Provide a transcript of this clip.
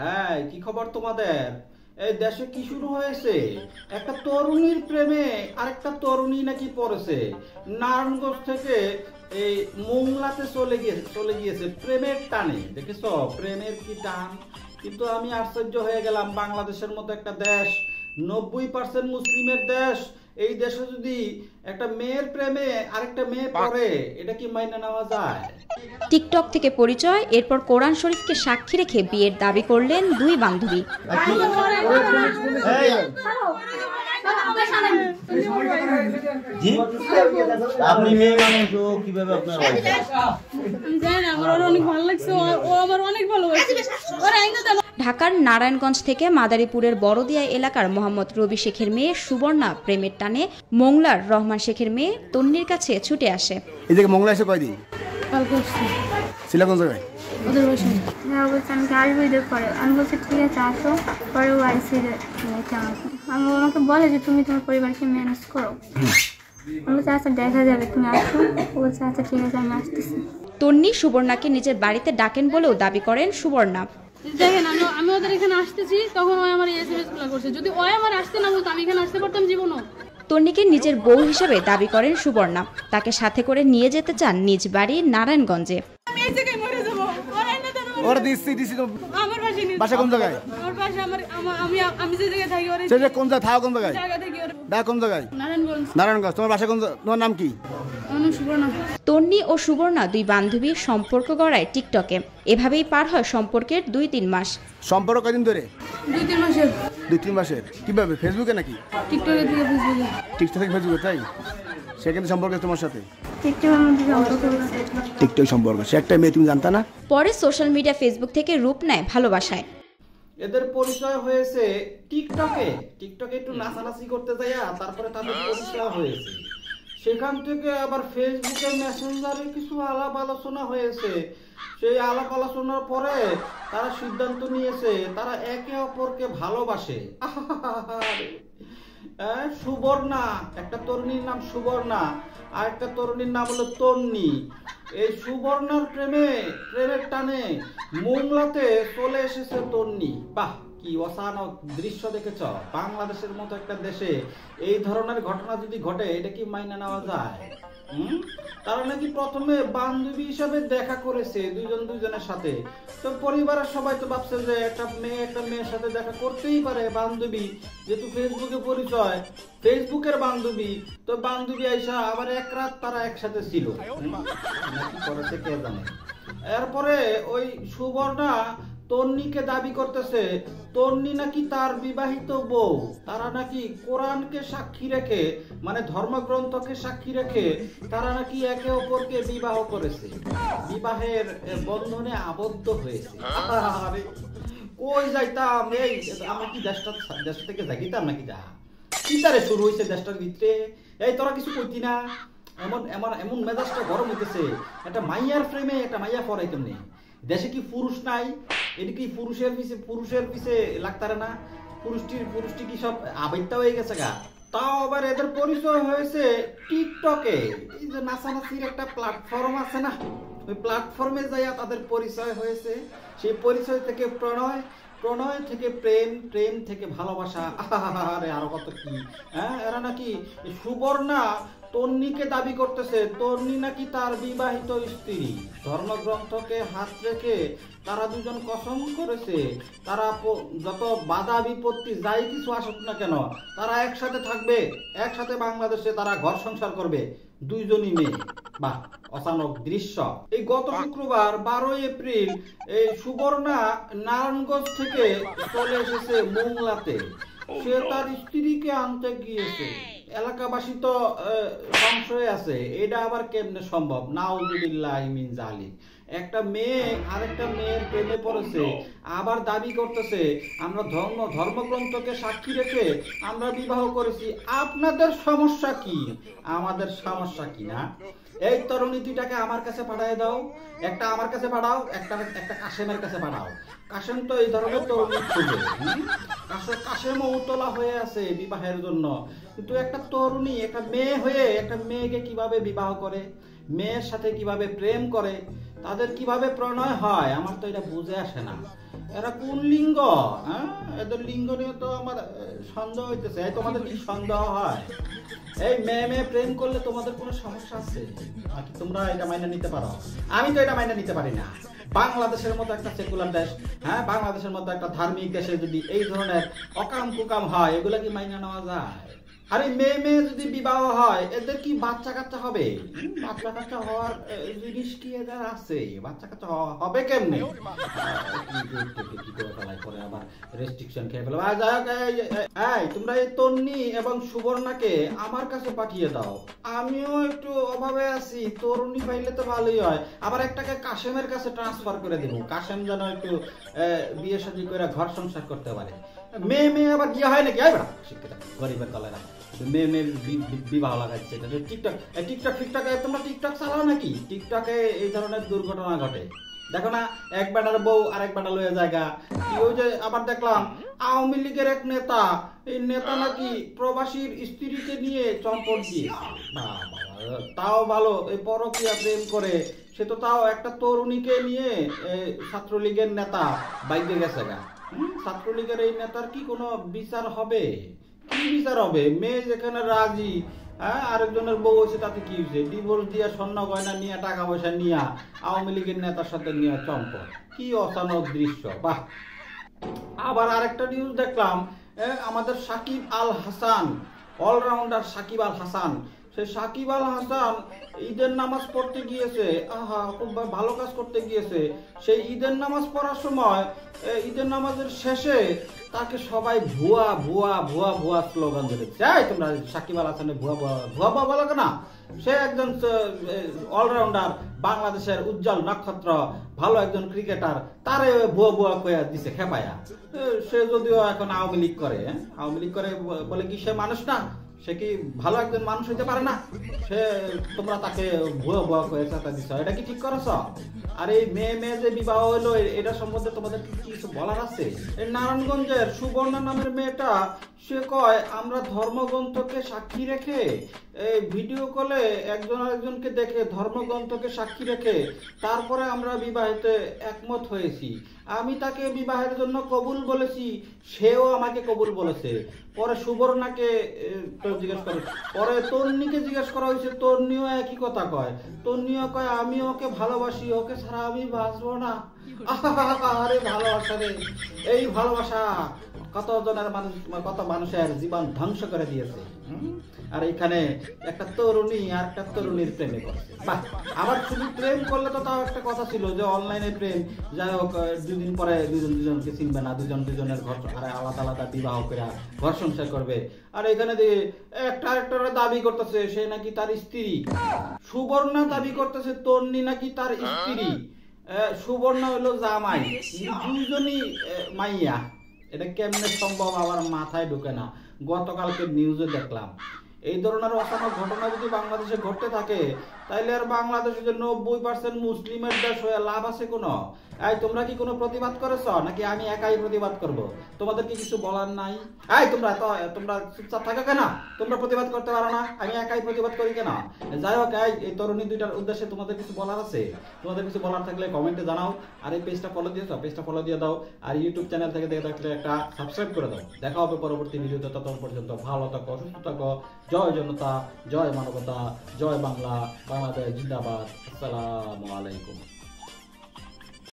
হ্যাঁ, কি খবর তোমাদের? এই দেশে কি শুরু হয়েছে? একটা তরুণীর প্রেমে আরেকটা তরুণী নাকি পড়েছে। নারায়ণগঞ্জ থেকে এই মোংলাতে চলে গিয়েছে প্রেমের টানে। দেখেছো প্রেমের কি টান? কিন্তু আমি আশ্চর্য হয়ে গেলাম, বাংলাদেশের মতো একটা দেশ, 90% মুসলিমের দেশ, এই দেশে যদি একটা মেয়ের প্রেমে আরেকটা মেয়ে পড়ে, এটা কি মাইনে নেওয়া যায়? টিকটক থেকে পরিচয়, এরপর কোরআন শরীফকে সাক্ষী রেখে বিয়ের দাবি করলেন দুই বান্ধবী। ঢাকার নারায়ণগঞ্জ থেকে মাদারীপুরের বড়দিয়া এলাকার মোহাম্মদ রবি শেখের মেয়ে সুবর্ণা প্রেমের টানে মোংলার রহমান শেখের মেয়ে তন্নির কাছে ছুটে আসে। এই যে মোংলা এসে কয়দিন ছিল কোন জায়গায়? আমি বলছি ঠিক আছে আসো, পরে ও আইসি আমি আমাকে বলে যে তুমি তোমার পরিবারকে ম্যানেজ করো। আমি বলছি আচ্ছা দেখা যাবে, তুমি আসো। ও বলছে আচ্ছা ঠিক আছে আমি আসতেছি। তন্নি সুবর্ণাকে নিজের বাড়িতে ডাকেন বলেও দাবি করেন সুবর্ণা। দেখেন আমি ওদের এখানে আসতেছি, তখন ওই আমার এসএমএস গুলো করছে। যদি ওই আমার আসতে না বলতো আমি এখানে আসতে পারতাম জীবনও। তন্নিকে নিজের বউ হিসেবে দাবি করেন সুবর্ণা। তাকে সাথে করে নিয়ে যেতে চান নিজ বাড়ি নারায়ণগঞ্জে। আমি এই জায়গায় মরে যাব। ওরা দিছি তো আমার বাসা নেই। বাসা কোন জায়গায়? আমার বাসা আমি যে জায়গায় থাকি ওরে সেটা কোন জায়গা থাও? কোন জায়গায়? জায়গা থাকি ওরে দা কোন জায়গায়? নারায়ণগঞ্জ। নারায়ণগঞ্জ। তোমার বাসা কোন? তোমার নাম কি? আমি সুবর্ণা। তন্নি ও সুবর্ণা দুই বান্ধবী সম্পর্ক গড়ায় টিকটকে। এভাবেই পার হয় সম্পর্কের 2-3 মাস। সম্পর্ক কয়দিন ধরে? 2-3 মাসের। 2-3 মাসের। কিভাবে? ফেসবুকে নাকি? টিকটকে থেকে ফেসবুকে। টিকটক থেকে ফেসবুকে, তাই? সেখানে সম্পর্ক তোমার সাথে? টিকটক সম্পর্ক। সে একটা মেয়ে, তুমি জানতা না? পরে সোশ্যাল মিডিয়া ফেসবুক থেকে রূপ নেয় ভালোবাসায়। এদের পরিচয় হয়েছে টিকটকে একটু নাচানাচি করতে যাইয়া তারপরে তাদের পরিচয় হয়েছে। সেখান থেকে আবার ফেসবুকে মেসেঞ্জারে কিছু আলাপ আলোচনা হয়েছে। সেই আলাপ আলোচনার পরে তারা সিদ্ধান্ত নিয়েছে তারা একে অপরকে ভালোবাসে। সুবর্ণা, একটা তরুণীর নাম সুবর্ণা, আর একটা তরুণীর নাম হলো তন্নি। এই সুবর্ণার প্রেমের টানে মোংলাতে চলে এসেছে তন্নি। বাহ, কি অসাধারণ দৃশ্য দেখেছ! বাংলাদেশের মতো একটা দেশে এই ধরনের ঘটনা যদি ঘটে, এটা কি মাইনা নেওয়া যায়? তারা নাকি প্রথমে বান্ধবী হিসাবে দেখা করেছে দুজনের সাথে। তো পরিবারের সবাই তো ভাবছে যে একটা মেয়ের সাথে দেখা করতেই পারে, বান্ধবী যেহেতু ফেসবুকে পরিচয়, ফেসবুকের বান্ধবী। তো বান্ধবী আইসা আবার এক রাত তারা একসাথে ছিল, নাকি করেছে কে জানে। এরপরে ওই সুবর্ণা তন্নিকে দাবি করতেছে তন্নি নাকি তার বিবাহিত বউ। তারা নাকি কোরআনকে সাক্ষী রেখে, মানে ধর্মগ্রন্থকে সাক্ষী রেখে তারা নাকি একে অপরকে বিবাহ করেছে, বিবাহের বন্ধনে আবদ্ধ হয়েছে। আরে কই যাইতাম, এই আমি কি দেশ থেকে যাইতাম নাকি? যা কি তারে শুরু হয়েছে দেশটার ভিতরে। এই তোরা কিছু কইতি না? এমন মেজাজটা গরম হইতেছে। একটা মাইয়ার প্রেমে একটা মাইয়া পড়াই তেমনি। দেশে কি পুরুষ নাই? এটা কি পুরুষের পিছে লাগতারে না? পুরুষটি কি সব আবেগটা হয়ে গেছে গা? তাও আবার এদের পরিচয় হয়েছে টিকটকে। এই যে নাচানাচির একটা প্ল্যাটফর্ম আছে না, ওই প্ল্যাটফর্মে যাইয়া তাদের পরিচয় হয়েছে। সেই পরিচয় থেকে প্রণয় থেকে প্রেম থেকে ভালোবাসা। আরে আরো কত কি! এরা নাকি সুবর্ণা তন্নিকে দাবি করতেছে তন্নি নাকি তার বিবাহিত স্ত্রী। ধর্মগ্রন্থকে হাত রেখে তারা দুজন কসম করেছে তারা যত বাধা বিপত্তি যাই কিছু আসুক না কেন তারা একসাথে থাকবে, একসাথে বাংলাদেশে তারা ঘর সংসার করবে, দুইজনই মেয়ে। বাহ, অচানক দৃশ্য! এই গত শুক্রবার 12 এপ্রিল এই সুবর্ণা নারায়ণগঞ্জ থেকে চলে এসেছে মোংলাতে। সে তার স্ত্রীকে আনতে গিয়েছে। এলাকাবাসী তো সংশয়ে আছে, এটা আবার কেমনে সম্ভব? নাউজুবিল্লাহ মিন জালিক। একটা মেয়ে আরেকটা মেয়ের প্রেমে পড়েছে, আবার দাবি করতেছে আমরা ধর্মগ্রন্থকে সাক্ষী রেখে আমরা বিবাহ করেছি। আপনাদের সমস্যা কি? আমাদের সমস্যা কি না? এই তরুণী দুইটাকে আমার কাছে পাঠিয়ে দাও, একটা আমার কাছে পাঠাও, একটা কাশেমের কাছে পাঠাও। কাশেম তো এই ধরনের তরুণী খুঁজে, কাশেম উতলা হয়ে আছে বিবাহের জন্য। কিন্তু একটা তরুণী, একটা মেয়ে হয়ে একটা মেয়েকে কিভাবে বিবাহ করে, মেয়ের সাথে কিভাবে প্রেম করে, তাদের কিভাবে প্রণয় হয় আমার তো এটা বুঝে আসে না। এরা কোন লিঙ্গ? হ্যাঁ, এদের লিঙ্গ নিয়ে তো আমার সন্দেহ হইতেছে। তোমাদের কি সন্দেহ হয়? এই মেয়ে প্রেম করলে তোমাদের কোনো সমস্যা আছে নাকি? তোমরা এটা মাইনে নিতে পারো? আমি তো এটা মাইনে নিতে পারি না। বাংলাদেশের মতো একটা সেকুলার দেশ, হ্যাঁ, বাংলাদেশের মতো একটা ধার্মিক দেশে যদি এই ধরনের অকাম কুকাম হয়, এগুলা কি মাইনে নেওয়া যায়? আরে মেয়ে যদি বিবাহ হয়, এদের কি বাচ্চা কাচ্চা হবে? বাচ্চা কাচ্চা হওয়ার জিনিস কি এদের আছে? বাচ্চা কাচ্চা হবে কেমনে? কি করে ফেলাই করে আবার রেস্ট্রিকশন খেয়ে ফেলো। তোমরা এই তন্নি এবং সুবর্ণাকে আমার কাছে পাঠিয়ে দাও। আমিও একটু অভাবে আছি, তরুণী পাইলে তো ভালোই হয়। আবার একটাকে কাশেমের কাছে ট্রান্সফার করে দেবো, কাশেম যেন একটু বিয়ে শাদী করে ঘর সংসার করতে পারে। মেয়ে আবার বিয়ে হয় নাকি? শিক্ষিত গরিবের তলেরা মেয়ে বিবাহ লাগাচ্ছে। টিকটকে তোমরা টিকটক চালাও নাকি? টিকটকে এই ধরনের দুর্ঘটনা ঘটে, দেখো না? এক বেটার বউ আরেক বেটা লয়ে জায়গা। ওই যে আবার দেখলাম আওয়ামী লীগের এক নেতা, এই নেতা নাকি প্রবাসীর স্ত্রীকে নিয়ে চম্পট দিয়ে, তাও ভালো, এই পরকীয়া প্রেম করে। সে তো তাও একটা তরুণীকে নিয়ে ছাত্রলীগের নেতা বাইকে গেছে গা। ছাত্রলীগের এই নেতার কি কোনো বিচার হবে? কি বিচার হবে? মেয়ে যেখানে রাজি, হ্যাঁ, আরেকজনের বউ হয়েছে, তাতে কি হয়েছে? ডিভোর্স দিয়া স্বর্ণ গয়না নিয়ে টাকা পয়সা নিয়ে আওয়ামী লীগের নেতার সাথে নিয়ে চম্পট। কি অচানক দৃশ্য! বাহ! আবার আরেকটা নিউজ দেখলাম, আমাদের সাকিব আল হাসান, অলরাউন্ডার সাকিব আল হাসান, সেই সাকিব আল হাসান ঈদের নামাজ পড়তে গিয়েছে। খুব ভালো কাজ করতে গিয়েছে। সেই ঈদের নামাজ পড়ার সময়, ঈদের নামাজের শেষে তাকে সবাই ভুয়া ভুয়া ভুয়া ভুয়া স্লোগান দিচ্ছে। তোমরা সাকিব আল হাসানের ভুয়া ভুয়া ভুয়া ভুয়া বলো না? সে একজন অলরাউন্ডার, বাংলাদেশের উজ্জ্বল নক্ষত্র, ভালো একজন ক্রিকেটার, তারে ভুয়া ভুয়া কয়া দিছে খেপায়া। সে যদিও এখন আওয়ামী লীগ করে, আওয়ামী লীগ করে বলে কি সে মানুষ না? সে কি ভালো একজন মানুষ হইতে পারে না? সে তোমরা তাকে ভুয়া ভুয়া করে চাটা দিছ, এটা কি ঠিক করেছ? আর এই মেয়ে যে বিবাহ হইলো, এটা সম্বন্ধে তোমাদের কিছু বলার আছে? এই নারায়ণগঞ্জের সুবর্ণা নামের মেয়েটা, সে কয় আমরা ধর্মগ্রন্থকে সাক্ষী রেখে, এই ভিডিও কলে একজন আরেকজনকে দেখে ধর্মগ্রন্থকে সাক্ষী রেখে তারপরে আমরা বিবাহেতে একমত হয়েছি। আমি তাকে বিবাহের জন্য কবুল বলেছি, সেও আমাকে কবুল বলেছে। পরে সুবর্ণাকে জিজ্ঞেস করে, পরে তন্নিকে জিজ্ঞেস করা হয়েছে, তন্নিও একই কথা কয়। তন্নিও কয় আমি ওকে ভালোবাসি, ওকে ছাড়া আমি বাঁচবো না। আরে ভালোবাসা রে, এই ভালোবাসা কত মানুষের জীবন ধ্বংস করে দিয়েছে। আর এখানে একটা তরুণী আর একটা তরুণীর প্রেমে করছে। বাহ! আবার শুধু প্রেম করলে তো তাও একটা কথা ছিল যে অনলাইনে প্রেম, যাই হোক, দুদিন পরে দুজনকে চিনবে না, দুজনের ঘর আলাদা আলাদা বিবাহ করে ঘর সংসার করবে। আর এখানে একটা দাবি করতেছে সে নাকি তার স্ত্রী। সুবর্ণা দাবি করতেছে তন্নি নাকি তার স্ত্রী, সুবর্ণা হলো জামাই, দুজনই মাইয়া। এটা কেমনে সম্ভব আমার মাথায় ঢুকে না। গতকালকে নিউজে দেখলাম এই ধরনের অচানক ঘটনা যদি বাংলাদেশে ঘটতে থাকে, তাইলে আর বাংলাদেশে যে 90% মুসলিমের দেশ হয়ে লাভ আছে কোনো? তোমরা কি কোনো প্রতিবাদ করেছ নাকি আমি একাই প্রতিবাদ করব? তোমাদের কি কিছু বলার নাই? তোমরা চুপচাপ থাকো কেন? তোমরা প্রতিবাদ করতে পারো না, আমি একাই প্রতিবাদ করি কেন? যাই হোক, এই তরুণী দুইটার উদ্দেশ্যে তোমাদের কিছু বলার আছে? তোমাদের কিছু বলার থাকলে কমেন্টে জানাও। আর এই পেজটা ফলো দিয়েছো, পেজটা ফলো দিয়ে দাও। আর ইউটিউব চ্যানেল থেকে দেখে থাকলে একটা সাবস্ক্রাইব করে দাও। দেখা হবে পরবর্তী ভিডিওতে। ততক্ষণ পর্যন্ত ভালো থাকো, সুস্থ থাকো। জয় জনতা, জয় মানবতা, জয় বাংলা, বাংলাদেশ জিন্দাবাদ। আসসালামু আলাইকুম।